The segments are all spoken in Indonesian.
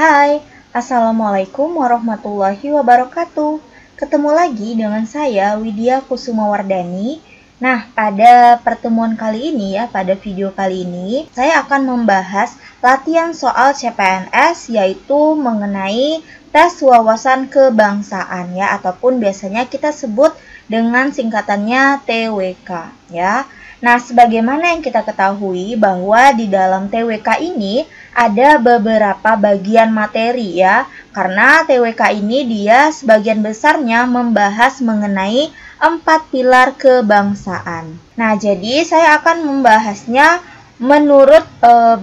Hai, Assalamualaikum warahmatullahi wabarakatuh. Ketemu lagi dengan saya, Widya Kusumawardani. Nah, pada pertemuan kali ini pada video kali ini, saya akan membahas latihan soal CPNS, yaitu mengenai tes wawasan kebangsaan ataupun biasanya kita sebut dengan singkatannya TWK Nah, sebagaimana yang kita ketahui bahwa di dalam TWK ini ada beberapa bagian materi karena TWK ini dia sebagian besarnya membahas mengenai 4 pilar kebangsaan. Nah, jadi saya akan membahasnya menurut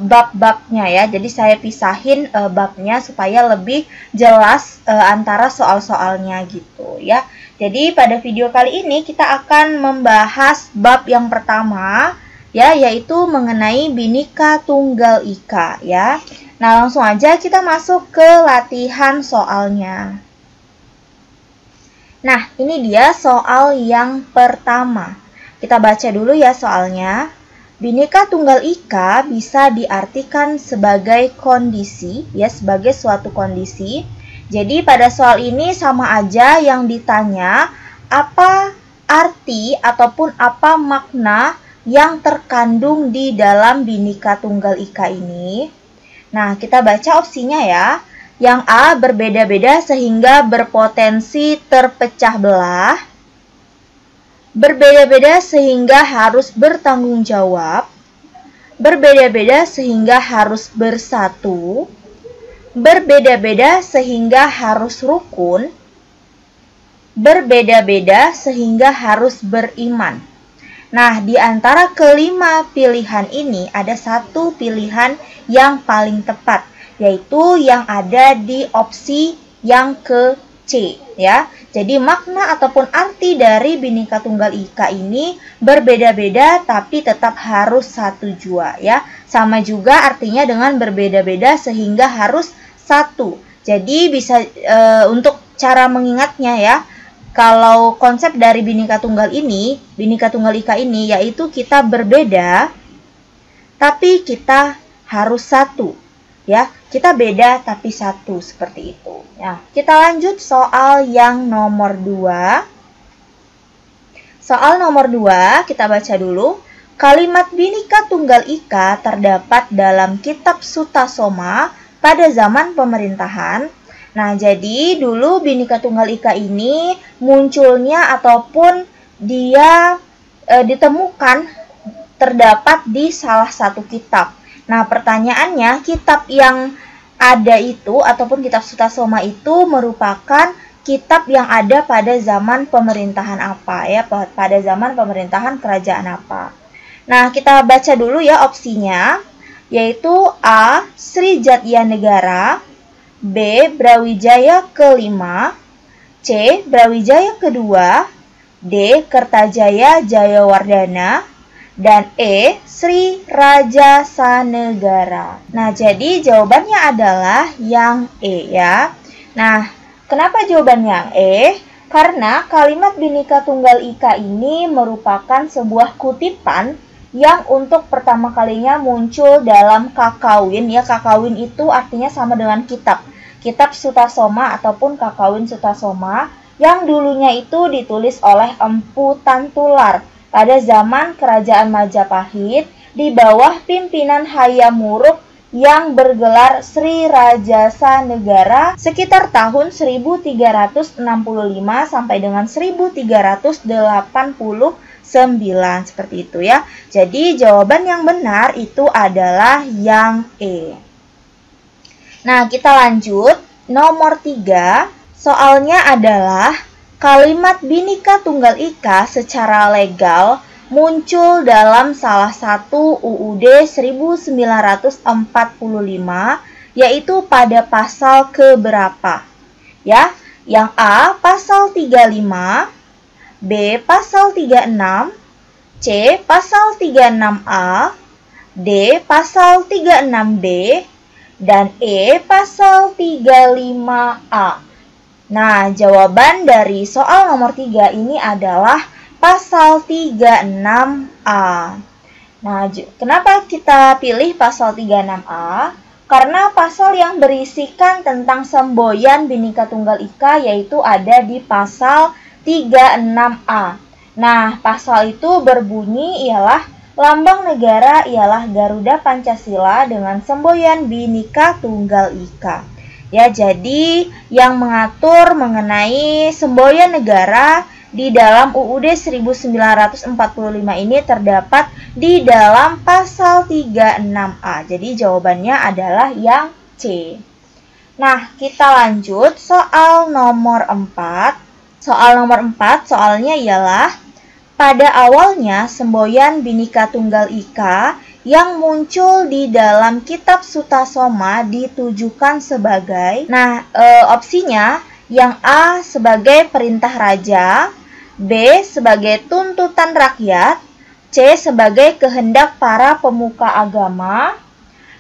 bab-babnya Jadi saya pisahin babnya supaya lebih jelas antara soal-soalnya gitu Jadi pada video kali ini kita akan membahas bab yang pertama yaitu mengenai Bhinneka Tunggal Ika Nah, langsung aja kita masuk ke latihan soalnya. Nah, ini dia soal yang pertama. Kita baca dulu soalnya. Bhinneka Tunggal Ika bisa diartikan sebagai kondisi sebagai suatu kondisi. Jadi pada soal ini sama aja yang ditanya apa arti ataupun apa makna yang terkandung di dalam Bhinneka Tunggal Ika ini. Nah, kita baca opsinya Yang A, berbeda-beda sehingga berpotensi terpecah belah. Berbeda-beda sehingga harus bertanggung jawab. Berbeda-beda sehingga harus bersatu. Berbeda-beda sehingga harus rukun. Berbeda-beda sehingga harus beriman. Nah, di antara kelima pilihan ini ada satu pilihan yang paling tepat, yaitu yang ada di opsi yang ke C Jadi makna ataupun arti dari Bhinneka Tunggal Ika ini berbeda-beda tapi tetap harus satu jua Sama juga artinya dengan berbeda-beda sehingga harus satu. Jadi bisa untuk cara mengingatnya kalau konsep dari Bhinneka Tunggal Ika ini yaitu kita berbeda tapi kita harus satu Kita beda tapi satu, seperti itu. Kita lanjut soal yang nomor 2. Soal nomor 2, kita baca dulu. Kalimat Bhinneka Tunggal Ika terdapat dalam kitab Sutasoma pada zaman pemerintahan. Nah, jadi dulu Bhinneka Tunggal Ika ini munculnya ataupun dia ditemukan terdapat di salah satu kitab. Nah, pertanyaannya, kitab yang ada itu ataupun kitab Sutasoma itu merupakan kitab yang ada pada zaman pemerintahan apa pada zaman pemerintahan kerajaan apa. Nah, kita baca dulu opsinya, yaitu A. Srijatya Negara, B. Brawijaya kelima, C. Brawijaya kedua, D. Kertajaya Jayawardhana, dan E. Sri Rajasa Negara. Nah, jadi jawabannya adalah yang E Nah, kenapa jawabannya yang E? Karena kalimat Bhinneka Tunggal Ika ini merupakan sebuah kutipan yang untuk pertama kalinya muncul dalam Kakawin Kakawin itu artinya sama dengan kitab. Kitab Sutasoma ataupun Kakawin Sutasoma yang dulunya itu ditulis oleh Empu Tantular pada zaman Kerajaan Majapahit di bawah pimpinan Hayam Wuruk yang bergelar Sri Rajasa Negara sekitar tahun 1365 sampai dengan 1389, seperti itu Jadi jawaban yang benar itu adalah yang E. Nah, kita lanjut. Nomor 3, soalnya adalah kalimat Bhinneka Tunggal Ika secara legal muncul dalam salah satu UUD 1945, yaitu pada pasal keberapa? Yang A, pasal 35, B, pasal 36, C, pasal 36A, D, pasal 36B, dan E, pasal 35A. Nah, jawaban dari soal nomor 3 ini adalah pasal 36A. Nah, kenapa kita pilih pasal 36A? Karena pasal yang berisikan tentang semboyan Bhinneka Tunggal Ika yaitu ada di pasal 36A. Nah, pasal itu berbunyi ialah lambang negara ialah Garuda Pancasila dengan semboyan Bhinneka Tunggal Ika. Ya, jadi yang mengatur mengenai semboyan negara di dalam UUD 1945 ini terdapat di dalam pasal 36A. Jadi jawabannya adalah yang C. Nah, kita lanjut soal nomor 4. Soal nomor 4 soalnya ialah pada awalnya semboyan Bhinneka Tunggal Ika yang muncul di dalam kitab Sutasoma ditujukan sebagai, opsinya yang A sebagai perintah raja, B sebagai tuntutan rakyat, C sebagai kehendak para pemuka agama,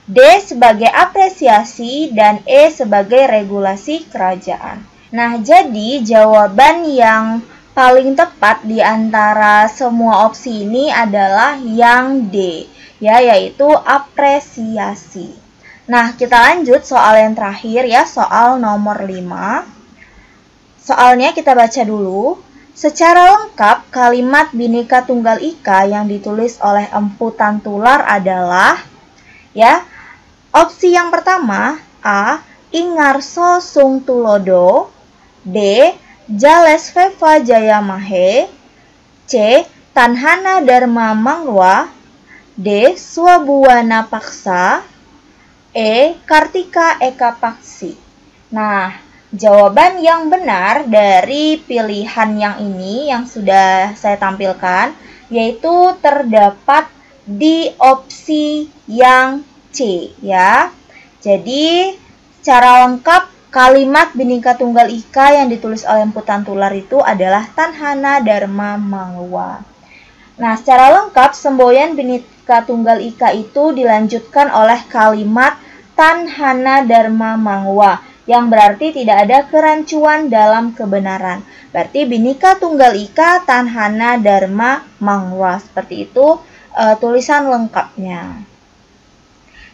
D sebagai apresiasi, dan E sebagai regulasi kerajaan. Nah, jadi jawaban yang paling tepat di antara semua opsi ini adalah yang D, ya, yaitu apresiasi. Nah, kita lanjut soal yang terakhir ya, soal nomor 5. Soalnya kita baca dulu. Secara lengkap, kalimat Bhinneka Tunggal Ika yang ditulis oleh Empu Tantular adalah, ya, opsi yang pertama, A. Ingarso Sung Tulodo, B. Jales Veva Jayamahe, C. Tanhana Dharma Mangwa, D. Swabuana Paksa, E. Kartika Eka Paksi. Nah, jawaban yang benar dari pilihan yang ini yang sudah saya tampilkan yaitu terdapat di opsi yang C, ya. Jadi secara lengkap kalimat Bhinneka Tunggal Ika yang ditulis oleh Empu Tantular itu adalah Tanhana Dharma Mangwa. Nah, secara lengkap semboyan Bhinneka Tunggal Ika itu dilanjutkan oleh kalimat Tanhana Dharma Mangwa, yang berarti tidak ada kerancuan dalam kebenaran. Berarti Bhinneka Tunggal Ika Tanhana Dharma Mangwa. Seperti itu tulisan lengkapnya.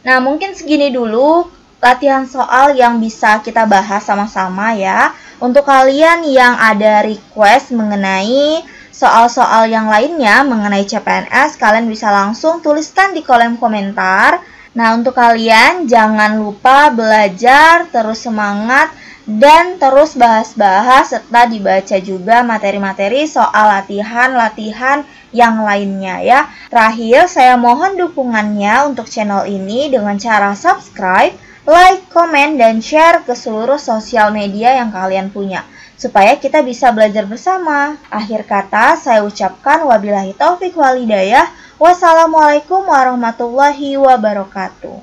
Nah, mungkin segini dulu latihan soal yang bisa kita bahas sama-sama ya. Untuk kalian yang ada request mengenai soal-soal yang lainnya mengenai CPNS, kalian bisa langsung tuliskan di kolom komentar. Nah, untuk kalian jangan lupa belajar, terus semangat, dan terus bahas-bahas serta dibaca juga materi-materi soal latihan-latihan yang lainnya ya. Terakhir, saya mohon dukungannya untuk channel ini dengan cara subscribe, like, komen, dan share ke seluruh sosial media yang kalian punya, supaya kita bisa belajar bersama. Akhir kata, saya ucapkan wabillahi taufik wal hidayah. Wassalamualaikum warahmatullahi wabarakatuh.